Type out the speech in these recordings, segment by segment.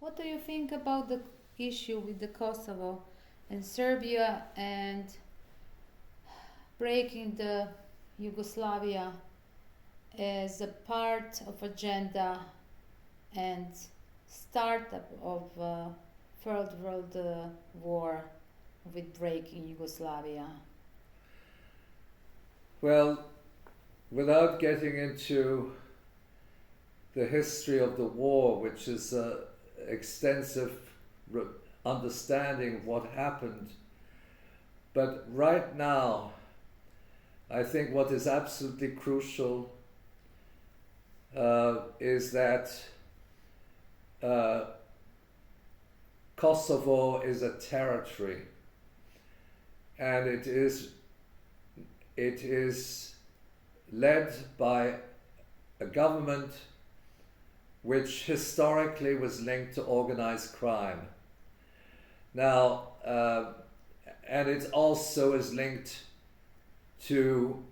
What do you think about the issue with the Kosovo and Serbia and breaking the Yugoslavia as a part of agenda and startup of Third World War with breaking Yugoslavia? Well, without getting into the history of the war, which is an extensive understanding of what happened, but right now, I think what is absolutely crucial is that Kosovo is a territory, and it is led by a government which historically was linked to organized crime. Now, and it also is linked to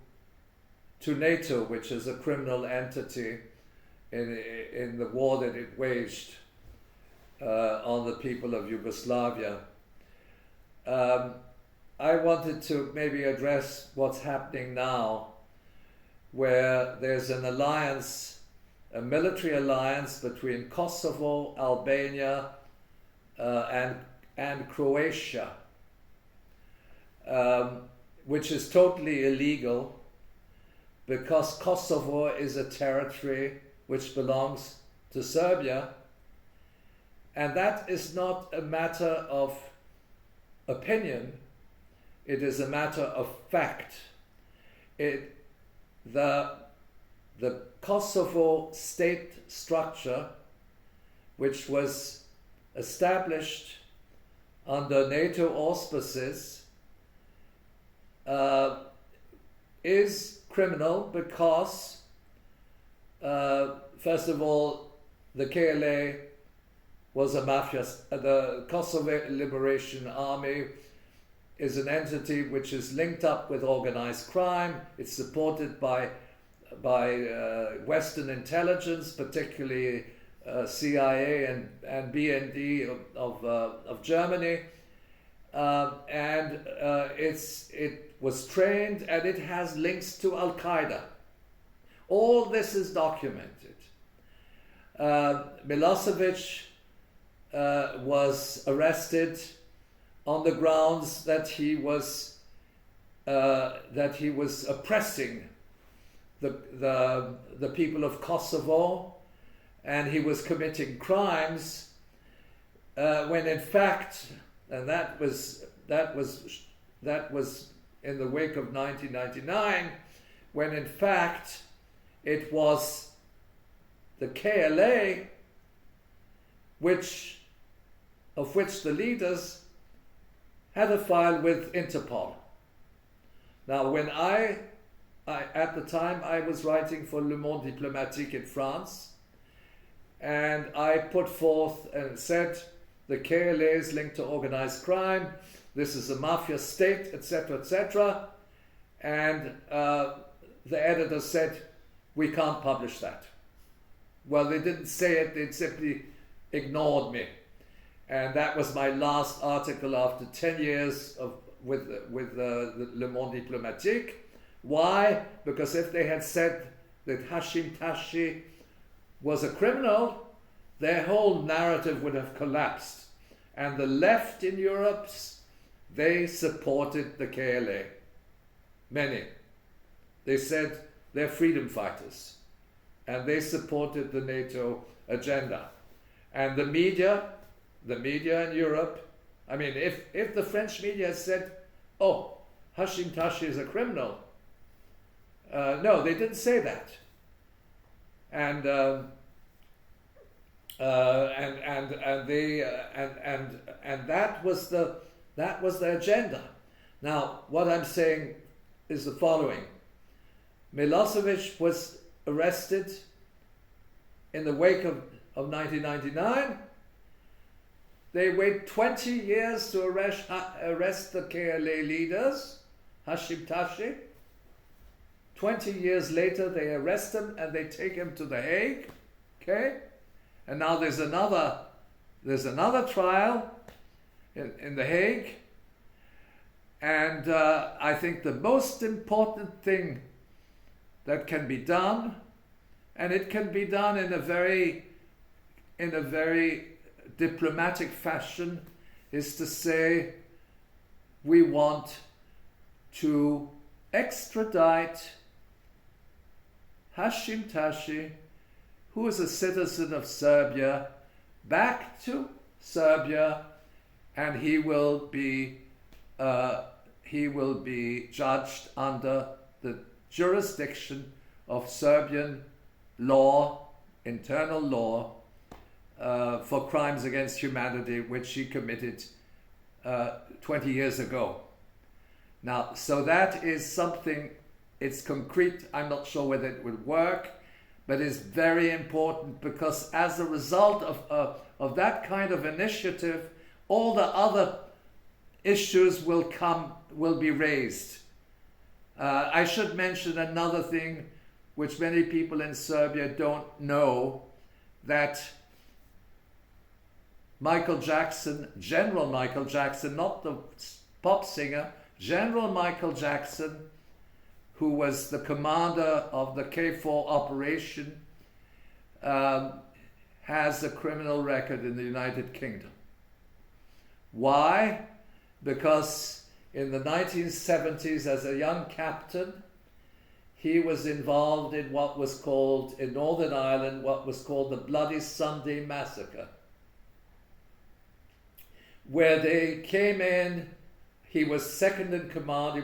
NATO, which is a criminal entity in the war that it waged on the people of Yugoslavia. I wanted to maybe address what's happening now, where there's an alliance, a military alliance between Kosovo, Albania, and Croatia, which is totally illegal because Kosovo is a territory which belongs to Serbia, and that is not a matter of opinion, it is a matter of fact. The Kosovo state structure, which was established under NATO auspices, is criminal because, first of all, the KLA was a mafia. The Kosovo Liberation Army is an entity which is linked up with organized crime. It's supported by Western intelligence, particularly CIA and BND of Germany, and it was trained and it has links to Al Qaeda. All this is documented. Milosevic was arrested on the grounds that he was oppressing the people of Kosovo, and he was committing crimes, when in fact, and that was in the wake of 1999, when in fact it was the KLA of which the leaders had a file with Interpol. Now, when I at the time I was writing for Le Monde Diplomatique in France, and I put forth and said the KLA is linked to organized crime, this is a mafia state, etc., etc., and the editor said, we can't publish that. Well, they didn't say it, they simply ignored me. And that was my last article after 10 years with Le Monde Diplomatique. Why? Because if they had said that Hashim Tashi was a criminal, their whole narrative would have collapsed. And the left in Europe, they supported the KLA. Many. They said they're freedom fighters. And they supported the NATO agenda. And the media in Europe, I mean, if the French media said, oh, Hashim Tashi is a criminal, no, they didn't say that. And that was the agenda. Now, what I'm saying is the following: Milosevic was arrested in the wake of 1999. They wait 20 years to arrest the KLA leaders, Hashim Tashi. 20 years later, they arrest him and they take him to The Hague. Okay? And now there's another there's another trial in The Hague, and I think the most important thing that can be done, and it can be done in a very diplomatic fashion, is to say we want to extradite Hashim Tashi, who is a citizen of Serbia, back to Serbia, and he will be judged under the jurisdiction of Serbian law, internal law, for crimes against humanity, which he committed 20 years ago. Now, so that is something, it's concrete. I'm not sure whether it will work, but it's very important, because as a result of that kind of initiative, all the other issues will be raised. I should mention another thing which many people in Serbia don't know, that Michael Jackson, General Michael Jackson, not the pop singer, General Michael Jackson, who was the commander of the K4 operation, has a criminal record in the United Kingdom. Why? Because in the 1970s, as a young captain, he was involved in what was called, in Northern Ireland, what was called the Bloody Sunday Massacre, where they came in, he was second in command.